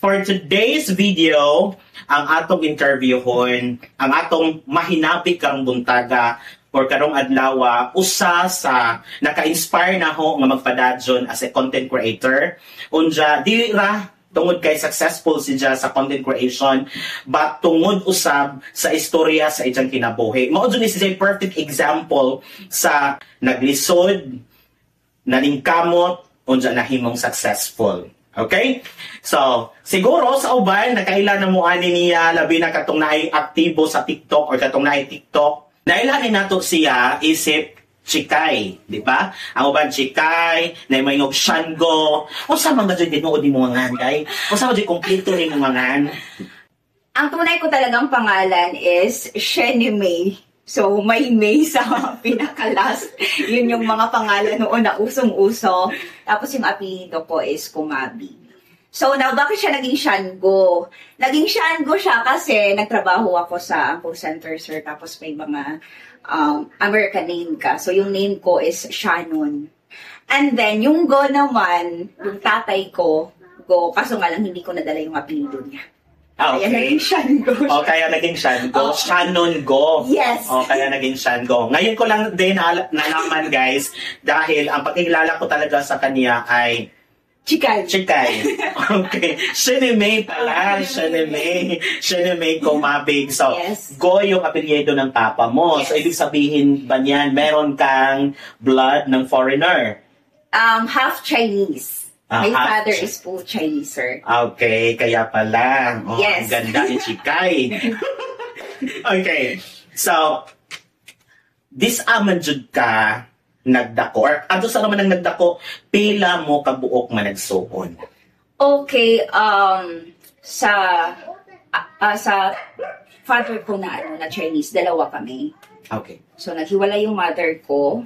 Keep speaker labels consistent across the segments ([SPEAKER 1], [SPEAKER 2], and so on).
[SPEAKER 1] For today's video, ang atong interviewon, ang atong mahinabi karong buntaga or karong adlaw usa sa naka-inspire na ho nga magpadadyon as a content creator. Unja di ra tungod kay successful siya sa content creation, but tungod usab sa istorya sa iyang kinabuhi. Mao jud ni siya perfect example sa naglisod, naningkamot, unja nahimong successful. Okay? So, siguro sa uban, nakailan na mo ani niya, labi na katong naay aktibo sa TikTok or katong naay TikTok. Nailanin nato siya isip chikay, di ba? Ang uban chikay, na may ngog shango. O sa mga dyan tinuod ni mga nganday? O sa mga dyan kompleto ni mga ngan?
[SPEAKER 2] Ang tunay ko talagang pangalan is Sheni May. So, may May sa pinakalas. Yun yung mga pangalan noon na usong-uso. Tapos yung apelido ko is Kumabi. So, now, bakit siya naging Shango? Naging Shango siya kasi nagtrabaho ako sa call center, sir. Tapos may mga American name ka. So, yung name ko is Shannon. And then, yung Go naman, yung tatay ko, Go, kaso nga lang hindi ko nadala yung apelido niya.
[SPEAKER 1] Okay.
[SPEAKER 2] Kaya naging Shango.
[SPEAKER 1] O, kaya naging Shango. Shannon Go.
[SPEAKER 2] Yes.
[SPEAKER 1] O, kaya naging Shango. Ngayon ko lang din nalaman, guys, dahil ang pagkikilala ko talaga sa kanya ay
[SPEAKER 2] Chikay.
[SPEAKER 1] Okay. Sheni May pala. Sheni May Kumabig. So,
[SPEAKER 2] yes.
[SPEAKER 1] Go yung apelyido ng papa mo.
[SPEAKER 2] Yes.
[SPEAKER 1] So, ibig sabihin ba niyan, meron kang blood ng foreigner?
[SPEAKER 2] Half Chinese. My father is full Chinese, sir.
[SPEAKER 1] Okay, kaya pala. Oh,
[SPEAKER 2] yes.
[SPEAKER 1] Ang ganda ni Chikay. Okay. So, this aman jud ka nagdako. Or ato sa naman ang nagdako, pila mo kabuok man nagsuon?
[SPEAKER 2] Okay, sa father ko na Chinese, dalawa kami.
[SPEAKER 1] Okay.
[SPEAKER 2] So, naghiwalay yung mother ko.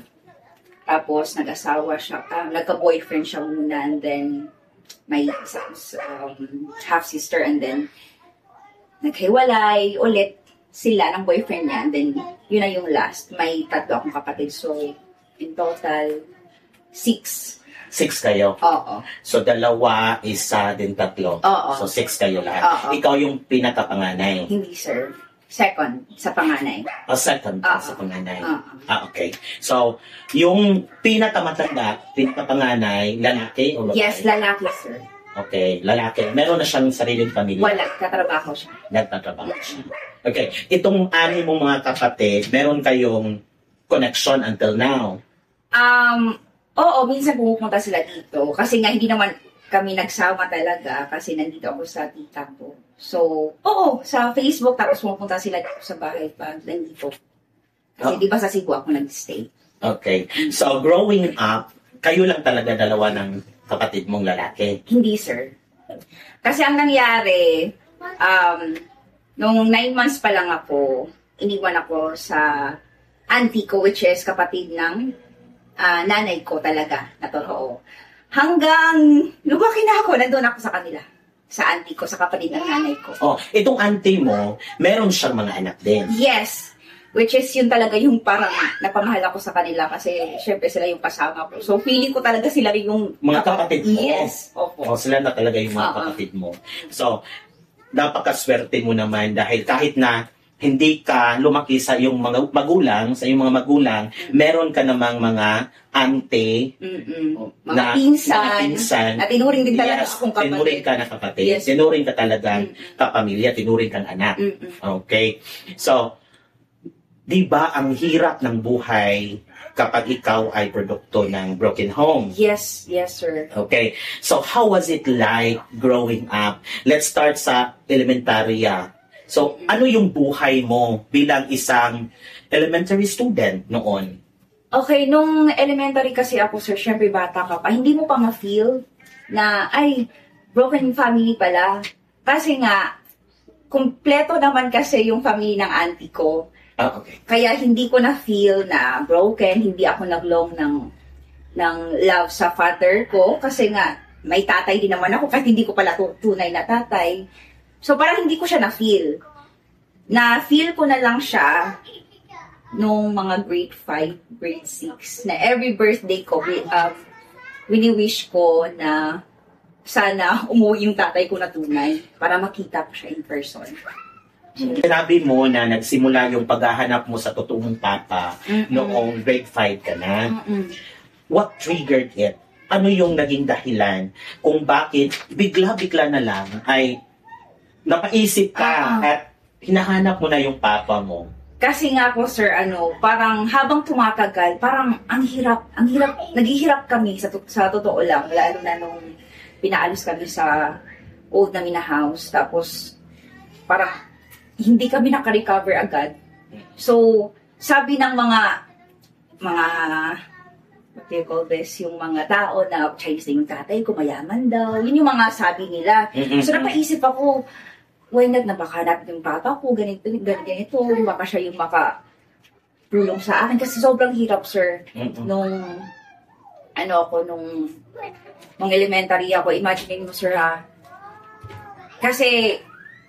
[SPEAKER 2] Tapos, nag-asawa siya, nagka-boyfriend siya muna, and then, may half-sister, and then, naghiwalay ulit sila ng boyfriend niya, and then, yun na yung last. May tatlo akong kapatid, so, in total, 6.
[SPEAKER 1] 6 kayo?
[SPEAKER 2] Oo.
[SPEAKER 1] So, dalawa, isa, din tatlo.
[SPEAKER 2] Oo.
[SPEAKER 1] So, 6 kayo lahat.
[SPEAKER 2] Oo.
[SPEAKER 1] Ikaw yung pinakapanganay?
[SPEAKER 2] Hindi, sir. Second, sa panganay.
[SPEAKER 1] Second sa panganay. Okay. So, yung pinakapanganay, lalaki o lalaki?
[SPEAKER 2] Yes, lalaki, sir.
[SPEAKER 1] Okay, lalaki. Meron na siyang sariling pamilya?
[SPEAKER 2] Wala, katrabaho siya.
[SPEAKER 1] Nagtatrabaho siya. Okay. Itong ani mong mga kapatid, meron kayong connection until now?
[SPEAKER 2] Oo, minsan pumupunta sila dito. Kasi nga, hindi naman kami nagsama talaga kasi nandito ako sa tita ko. So, oo, sa Facebook, tapos pumupunta sila dito sa bahay pa, nandito. Kasi di ba sa Cebu ako nag-stay.
[SPEAKER 1] Okay. So, growing up, kayo lang talaga dalawa ng kapatid mong lalaki?
[SPEAKER 2] Hindi, sir. Kasi ang nangyari, nung 9 months pa lang ako, iniwan ako sa auntie ko, which is kapatid ng nanay ko talaga, na totoo. Hanggang lumaki na ako, nandun ako sa kanila. Sa auntie ko, sa kapatid ng nanay ko.
[SPEAKER 1] Oh, itong auntie mo, meron siyang mga anak din?
[SPEAKER 2] Yes. Which is yun talaga yung parang napamahal ako sa kanila kasi syempre sila yung kasama ko. So feeling ko talaga sila yung
[SPEAKER 1] mga kapatid mo?
[SPEAKER 2] Yes. Opo.
[SPEAKER 1] Oh, sila na talaga yung mga kapatid mo. So, napakaswerte mo naman dahil kahit na hindi ka lumaki sa iyong mga magulang, meron ka namang mga ante,
[SPEAKER 2] mga pinsan, na tinuring din talaga akong kapatid.
[SPEAKER 1] Tinuring ka na kapatid.
[SPEAKER 2] Yes.
[SPEAKER 1] Tinuring ka talagang kapamilya, tinuring kang anak. Okay? So, di ba ang hirap ng buhay kapag ikaw ay produkto ng broken home?
[SPEAKER 2] Yes, sir.
[SPEAKER 1] Okay. So, how was it like growing up? Let's start sa elementarya. So, ano yung buhay mo bilang isang elementary student noon?
[SPEAKER 2] Okay, nung elementary kasi ako, sir, syempre bata ka pa, hindi mo pa ma-feel na, ay, broken family pala. Kasi nga, kumpleto naman kasi yung family ng auntie ko.
[SPEAKER 1] Okay.
[SPEAKER 2] Kaya hindi ko na-feel na broken, hindi ako naglong ng love sa father ko. Kasi nga, may tatay din naman ako, kahit hindi ko pala tunay na tatay. So, parang hindi ko siya na-feel. Na-feel ko na lang siya nung mga grade 5, grade 6, na every birthday ko, wini-wish ko na sana umuwi yung tatay ko na tunay para makita ko siya in person.
[SPEAKER 1] Sinabi mo na nagsimula yung paghahanap mo sa totoong papa noong grade 5 ka na. What triggered it? Ano yung naging dahilan kung bakit bigla-bigla na lang ay napaisip ka at hinahanap mo na yung papa mo?
[SPEAKER 2] Kasi nga po sir, parang habang tumatagal, parang ang hirap, naghihirap kami sa totoo lang, lalo na nung pinaalis kami sa old namin na house, tapos parang hindi kami naka-recover agad. So, sabi ng mga what do you call this, yung mga tao na Chinese na yung tatay ko, mayaman daw. Yun yung mga sabi nila. So, napaisip ako, why not na baka natin yung papa ko, ganito, baka siya yung makatulong sa akin. Kasi sobrang hirap, sir. Nung elementary ako, imagine mo, sir, ha? Kasi,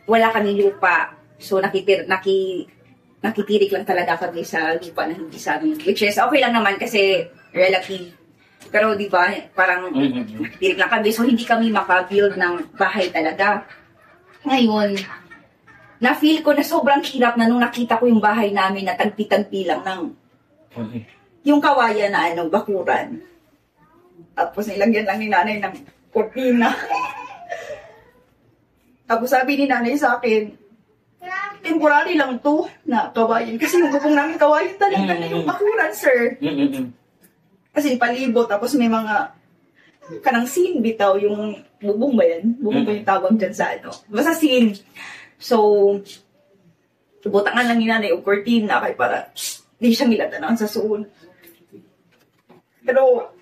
[SPEAKER 2] wala kami lupa. So, nakitirik lang talaga kami sa lupa na hindi sa amin. Which is, okay lang naman kasi relative. Pero, di ba, parang nakitirik lang kami. So, hindi kami makabuild ng bahay talaga. Ngayon, na-feel ko na sobrang hirap na nung nakita ko yung bahay namin na tagpi-tagpi lang ng yung kawayan na bakuran. Tapos nilagyan lang ni nanay ng kortina. Tapos sabi ni nanay sa akin, temporary lang to na kawayan. Kasi yung bubong namin kawayan talaga na yung bakuran, sir. Kasi palibot, tapos may mga kanang scene bitaw, yung bubong ba yan? Bubong ba yung tawag dyan sa Basta scene. So, butangan lang ni nanay yung cortina kay para di siya milatanan sa suon. Pero,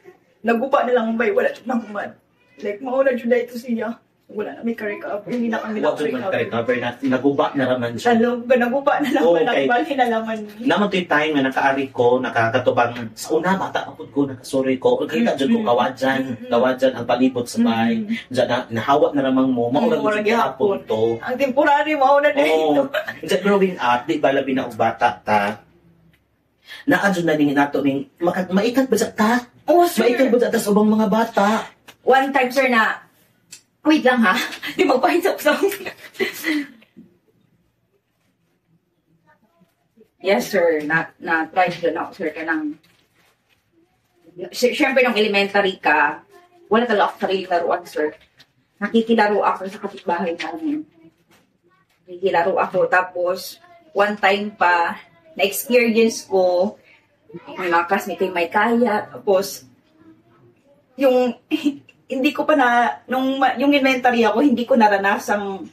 [SPEAKER 2] nagupa na lang ba, wala siya naman. Like, mauna dyan na ito siya. Wala na may ka-recover. Hindi na kami
[SPEAKER 1] recover na. Naguba na naman siya.
[SPEAKER 2] Naguba na naman. Nagbali na naman.
[SPEAKER 1] Naman ito yung time na nakaari ko, nakakatubang, sa una, bata ako ko, nakasuri ko. Kaya dyan ko kawadyan ang palibot sa bahay. Dyan, nahawa na naman mo. Maurag yung hapon to.
[SPEAKER 2] Ang temporary, mauna na ito.
[SPEAKER 1] Dyan growing up, di ba labi na bata ta? Naadyo na ning nato ning, maikat ba sa ta?
[SPEAKER 2] Oh, sir.
[SPEAKER 1] Maikat ba sa ubang mga bata?
[SPEAKER 2] One time, sir, na wait lang ha. Di magpahinsap-sap. Yes, sir. Na-try ko na, sir, ka ng... Siyempre, nung elementary ka, wala talaga ako sarili laruan, sir. Nakikilaro ako sa kapitbahay namin. Nakikilaro ako. Tapos, one time pa, na-experience ko, may mga classmate ko may kaya. Tapos, yung... hindi ko pa yung inventory ako, hindi ko naranasang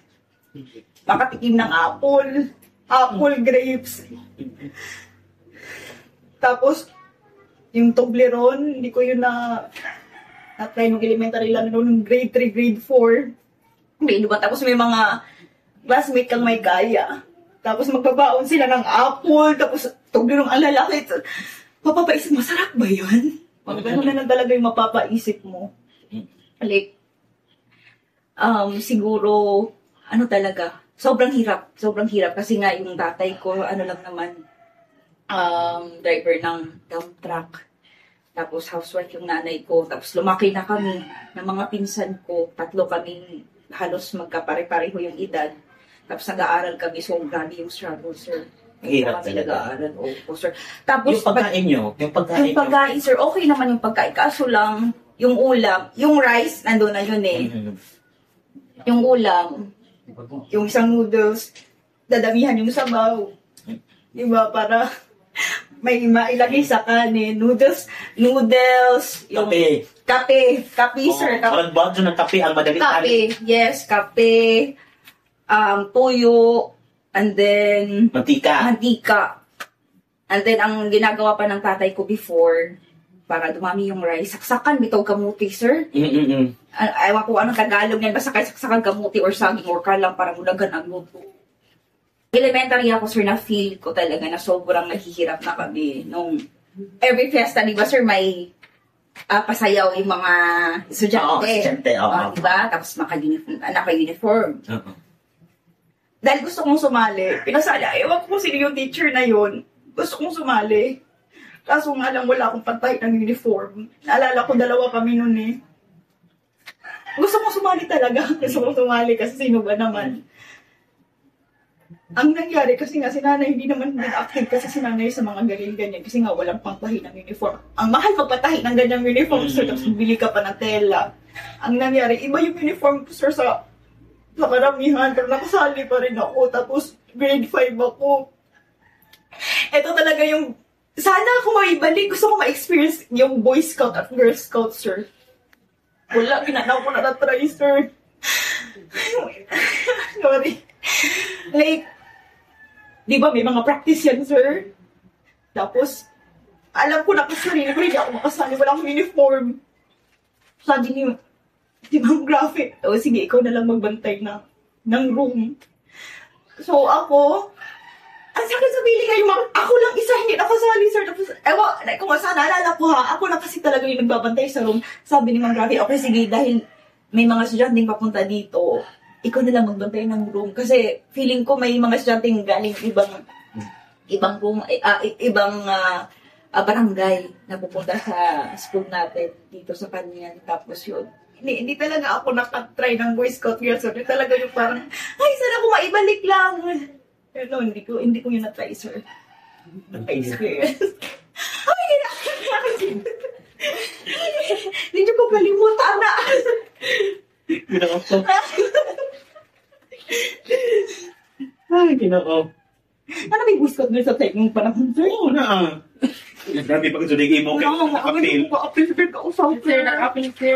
[SPEAKER 2] makatikim ng apple grapes. Tapos, yung Toblerone, hindi ko yun na-try nung elementary lang, nung grade 3, grade 4. Hindi ba? Tapos may mga classmate kang may kaya. Tapos magbabaon sila ng apple, tapos Toblerone ang lalaki. Mapapaisip, masarap ba yun? Gano'n na lang talaga yung mapapaisip mo. Like, siguro, talaga, sobrang hirap kasi nga yung tatay ko, lang naman, driver ng dump truck, tapos housewife yung nanay ko, tapos lumaki na kami ng mga pinsan ko, 3 kami, halos magkapare-pareho yung edad, tapos nag-aaral kami, so grabe yung struggle, sir.
[SPEAKER 1] Hirap talaga.
[SPEAKER 2] Opo, sir. Tapos,
[SPEAKER 1] yung pagkain,
[SPEAKER 2] sir, okay naman yung pagkain, kaso lang, yung ulam, yung rice, nandun na yun eh. Yung ulam, yung isang noodles, dadamihan yung sabaw. Diba? Para may mailagay sa kanin. Noodles, yung kape, sir.
[SPEAKER 1] Parang budyo ng kape ang madaling
[SPEAKER 2] kape, yes, kape, tuyo, and then mantika. And then, ang ginagawa pa ng tatay ko before, para dumami yung rice. Saksakan, bitaw kamuti, sir. Ewan ko anong Tagalog yan. Basta saksakan kamuti or saging or kalang parang ulagan ang luto. Elementary ako, sir, na feel ko talaga na sobrang nahihirap na kami. Nung every fiesta, di ba, sir, may pasayaw yung mga estudyante. Diba? Tapos naka-uniform. Dahil gusto kong sumali, pinasali, ewan ko sino yung teacher na yun. Gusto kong sumali. Kaso nga lang, wala akong pantay ng uniform. Naalala ko, 2 kami nun eh. gusto kong sumali talaga. Gusto kong sumali kasi sino ba naman. Ang nangyari kasi nga si nanay hindi naman din active kasi si nanay sa mga ganyan-ganyan kasi nga walang pangtahi ng uniform. Ang mahal magpatahi ng ganyang uniform, sir, tapos bili ka pa ng tela. Ang nangyari, iba yung uniform, sir, sa karamihan, pero nakasali pa rin ako, tapos grade 5 ako. Ito talaga yung, sana ako maibalik, gusto ko ma-experience yung Boy Scout at Girl Scout, sir. Wala, pinanaw ko na na-try, sir. Sorry. Like, di ba may mga practice yan, sir? Tapos, alam ko na kasarili ko, hindi ako makasali, walang uniform. Sabi niyo, di ba graphic? O sige, ikaw na lang magbantay ng room. So ako, ang sakit sa feeling ngayon, ako lang isa hindi nakasali, sir. Tapos, kung saan naalala ko ha, ako na kasi talaga yung nagbabantay sa room. Sabi ni Ma'am Grabe, okay, sige, dahil may mga estudyanteng papunta dito, ikaw na lang magbantay ng room. Kasi feeling ko may mga estudyanteng galing ibang room, ibang barangay na pupunta sa school natin dito sa kanya. Tapos yun, hindi talaga ako nakatry ng Boy Scout Girl Scout. Talaga yung parang, ay, sana ako maibalik lang. Pero no, hindi ko yun na-try, sir. Experience. Ay, hindi ko kalimutan na.
[SPEAKER 1] Ginoo. Ay, ginoo.
[SPEAKER 2] Ano may Boy Scout Girl sa type ng panahon, sir?
[SPEAKER 1] Oo na. Grabe pag suligay mo kay
[SPEAKER 2] nakapil. Nakapil, sir. Kausap, sir. Nakapil, sir.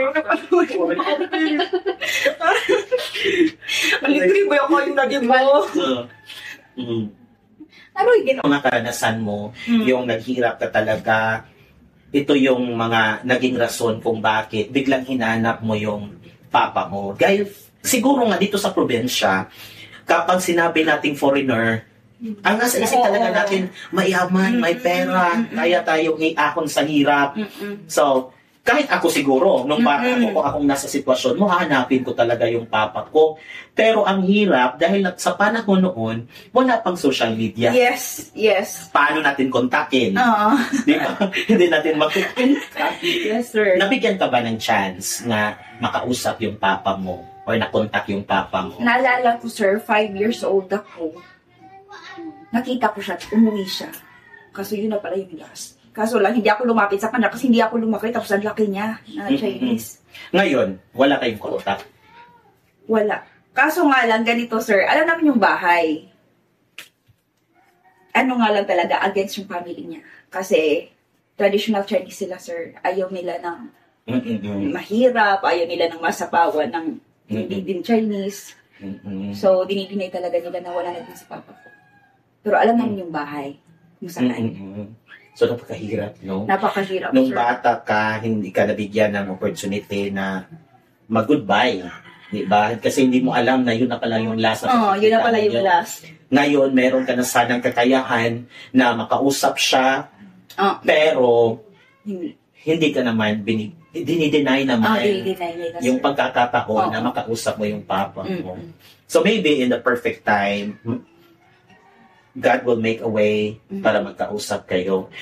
[SPEAKER 2] Maligri ba yung kayong naging mo? Ano yung
[SPEAKER 1] mga karanasan mo, yung naghirap ka talaga, ito yung mga naging rason kung bakit biglang hinanap mo yung papa mo. Dahil siguro nga dito sa probinsya, kapag sinabi nating foreigner, ang nasa isip talaga natin, mayaman, may pera, kaya tayong iahon sa hirap. So, kahit ako siguro, nung bata ako, kung akong nasa sitwasyon mo, hahanapin ko talaga yung papa ko. Pero ang hirap, dahil sa panahon noon, wala pang social media.
[SPEAKER 2] Yes.
[SPEAKER 1] Paano natin kontakin? Di ba? Hindi natin makukontak.
[SPEAKER 2] Yes, sir.
[SPEAKER 1] Nabigyan ka ba ng chance na makausap yung papa mo? Or nakontak yung papa mo?
[SPEAKER 2] Naalala ko, sir, 5 years old ako. Nakita ko siya, umuwi siya. Kaso yun na pala yung last. Kaso lang, hindi ako lumapit sa kanya kasi hindi ako lumaki tapos ang laki niya na Chinese.
[SPEAKER 1] Ngayon, wala kayong kontak?
[SPEAKER 2] Wala. Kaso nga lang, ganito, sir, alam namin yung bahay. Ano nga lang talaga, against yung family niya. Kasi, traditional Chinese sila, sir. Ayaw nila ng mahirap, ayaw nila ng masapawan ng hindi din Chinese. So, dinidinay talaga nila na wala na din si papa ko. Pero alam namin yung bahay. Yung saan.
[SPEAKER 1] So, napakahirap, no?
[SPEAKER 2] Napakahirap,
[SPEAKER 1] Nung
[SPEAKER 2] sir.
[SPEAKER 1] bata ka, hindi ka nabigyan ng opportunity na mag-goodbye. Di ba? Kasi hindi mo alam na yun na pala yung last.
[SPEAKER 2] Yun na pala yung last.
[SPEAKER 1] Ngayon, meron ka na sanang kakayahan na makausap siya, pero hindi ka naman dinideny naman yung pagkakataon na makausap mo yung papa mo. So maybe in the perfect time, God will make a way para magkausap kayo.